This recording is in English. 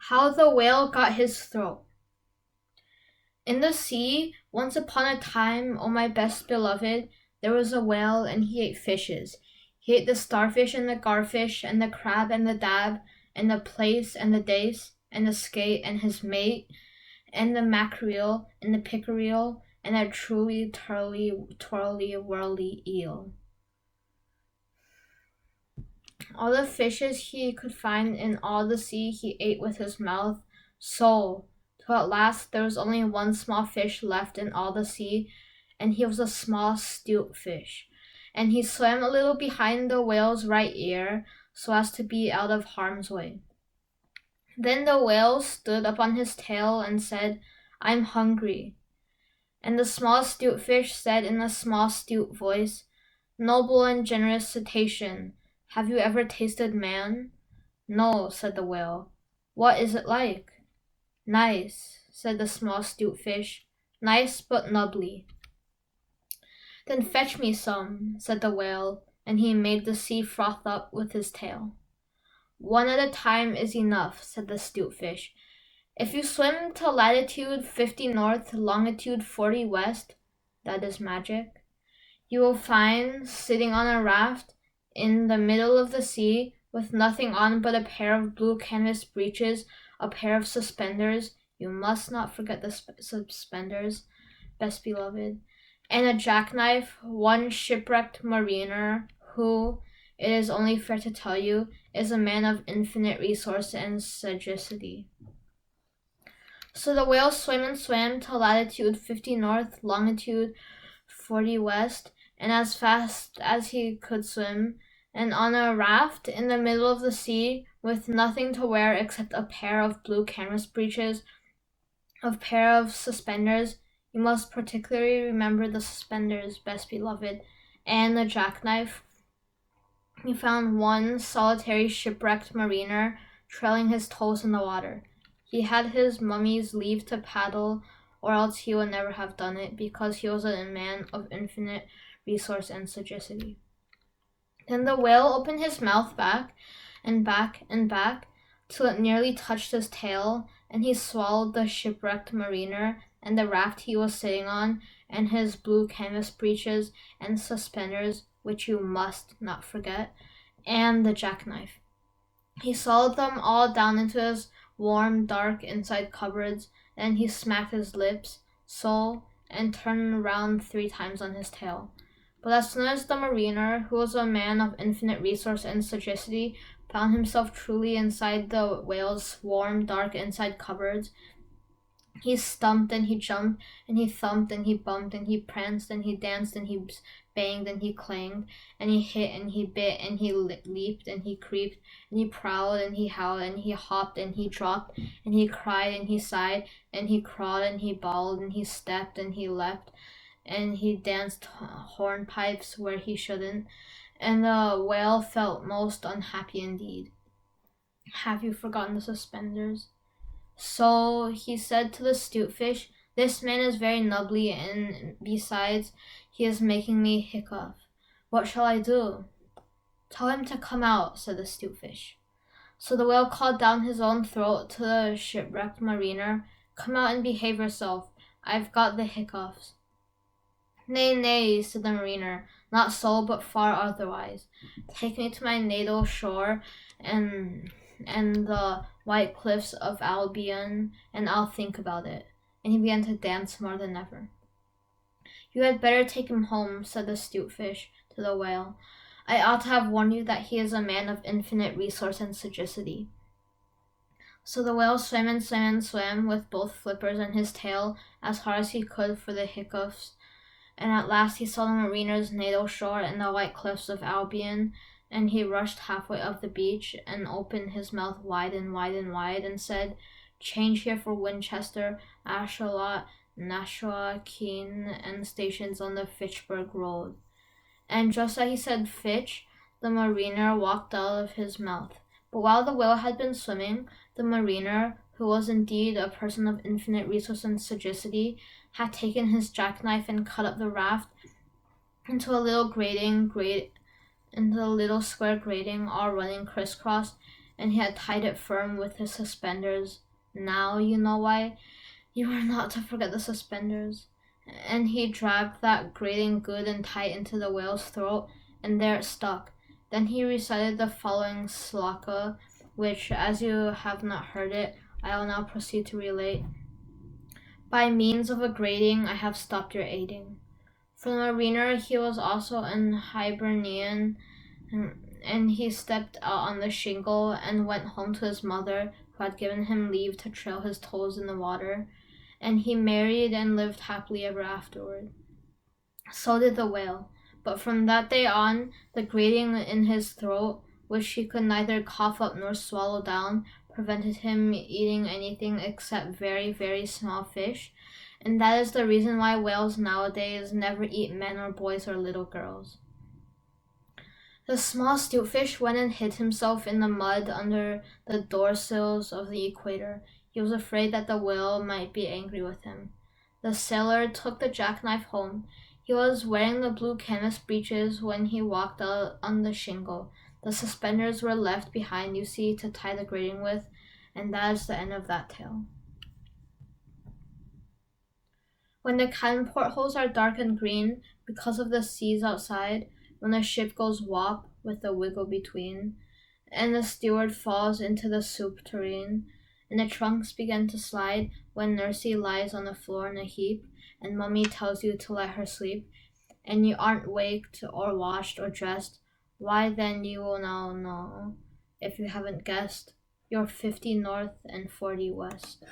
How the Whale Got His Throat. In the sea, once upon a time, O my best beloved, there was a whale, and he ate fishes. He ate the starfish and the garfish, and the crab and the dab, and the plaice and the dace, and the skate and his mate, and the mackerel and the pickerel, and a truly twirly whirly eel. All the fishes he could find in all the sea he ate with his mouth, till at last there was only one small fish left in all the sea, and he was a small 'stute fish, and he swam a little behind the whale's right ear, so as to be out of harm's way. Then the whale stood up on his tail and said, "I'm hungry." And the small 'stute fish said in a small 'stute voice, "Noble and generous cetacean, have you ever tasted man?" "No," said the whale. "What is it like?" "Nice," said the small 'stute fish. "Nice but nubbly." "Then fetch me some," said the whale, and he made the sea froth up with his tail. "One at a time is enough," said the 'stute fish. "If you swim to latitude 50 north, longitude 40 west, that is magic, you will find, sitting on a raft, in the middle of the sea, with nothing on but a pair of blue canvas breeches, a pair of suspenders, you must not forget the suspenders, best beloved, and a jackknife, one shipwrecked mariner, who, it is only fair to tell you, is a man of infinite resource and sagacity." So the whale swam and swam to latitude 50 north, longitude 40 west, and as fast as he could swim, and on a raft in the middle of the sea, with nothing to wear except a pair of blue canvas breeches, a pair of suspenders, you must particularly remember the suspenders, best beloved, and the jackknife, he found one solitary shipwrecked mariner trailing his toes in the water. He had his mummy's leave to paddle, or else he would never have done it, because he was a man of infinite resource and sagacity. Then the whale opened his mouth back and back and back, till it nearly touched his tail, and he swallowed the shipwrecked mariner, and the raft he was sitting on, and his blue canvas breeches and suspenders, which you must not forget, and the jackknife. He swallowed them all down into his warm, dark inside cupboards, and he smacked his lips, and turned round 3 times on his tail. But as soon as the mariner, who was a man of infinite resource and sagacity, found himself truly inside the whale's warm, dark inside cupboards, he stumped and he jumped and he thumped and he bumped and he pranced and he danced and he banged and he clanged and he hit and he bit and he leaped and he creeped and he prowled and he howled and he hopped and he dropped and he cried and he sighed and he crawled and he bawled and he stepped and he leapt and he danced hornpipes where he shouldn't, and the whale felt most unhappy indeed. "Have you forgotten the suspenders?" So he said to the 'stute fish, "This man is very nubbly, and besides, he is making me hiccough. What shall I do?" "Tell him to come out," said the 'stute fish. So the whale called down his own throat to the shipwrecked mariner, "Come out and behave yourself. I've got the hiccoughs." "Nay, nay," said the mariner, "not so, but far otherwise. Take me to my natal shore and the white cliffs of Albion, and I'll think about it." And he began to dance more than ever. "You had better take him home," said the 'stute fish to the whale. "I ought to have warned you that he is a man of infinite resource and sagacity." So the whale swam and swam and swam with both flippers and his tail as hard as he could for the hiccoughs, and at last he saw the mariner's natal shore and the white cliffs of Albion, and he rushed halfway up the beach and opened his mouth wide and wide and wide and said, "Change here for Winchester, Ashuelot, Nashua, Keene, and stations on the Fitchburg Road." And just as he said Fitch, the mariner walked out of his mouth. But while the whale had been swimming, the mariner, who was indeed a person of infinite resource and sagacity, had taken his jackknife and cut up the raft into a little square grating, all running crisscross, and he had tied it firm with his suspenders. Now you know why you are not to forget the suspenders. And he dragged that grating good and tight into the whale's throat, and there it stuck. Then he recited the following sloka, which, as you have not heard it, I will now proceed to relate. By means of a grating, I have stopped your aiding. For the mariner, he was also an Hibernian, and he stepped out on the shingle and went home to his mother, who had given him leave to trail his toes in the water, and he married and lived happily ever afterward. So did the whale, but from that day on, the grating in his throat, which he could neither cough up nor swallow down, prevented him eating anything except very, very small fish, and that is the reason why whales nowadays never eat men or boys or little girls. The small stiletfish went and hid himself in the mud under the doorsills of the equator. He was afraid that the whale might be angry with him. The sailor took the jackknife home. He was wearing the blue canvas breeches when he walked out on the shingle. The suspenders were left behind, you see, to tie the grating with, and that is the end of that tale. When the cabin portholes are dark and green because of the seas outside, when the ship goes wop with a wiggle between, and the steward falls into the soup tureen, and the trunks begin to slide when Nursey lies on the floor in a heap, and Mummy tells you to let her sleep, and you aren't waked or washed or dressed, why then you will now know, if you haven't guessed, you're 50 north and 40 west.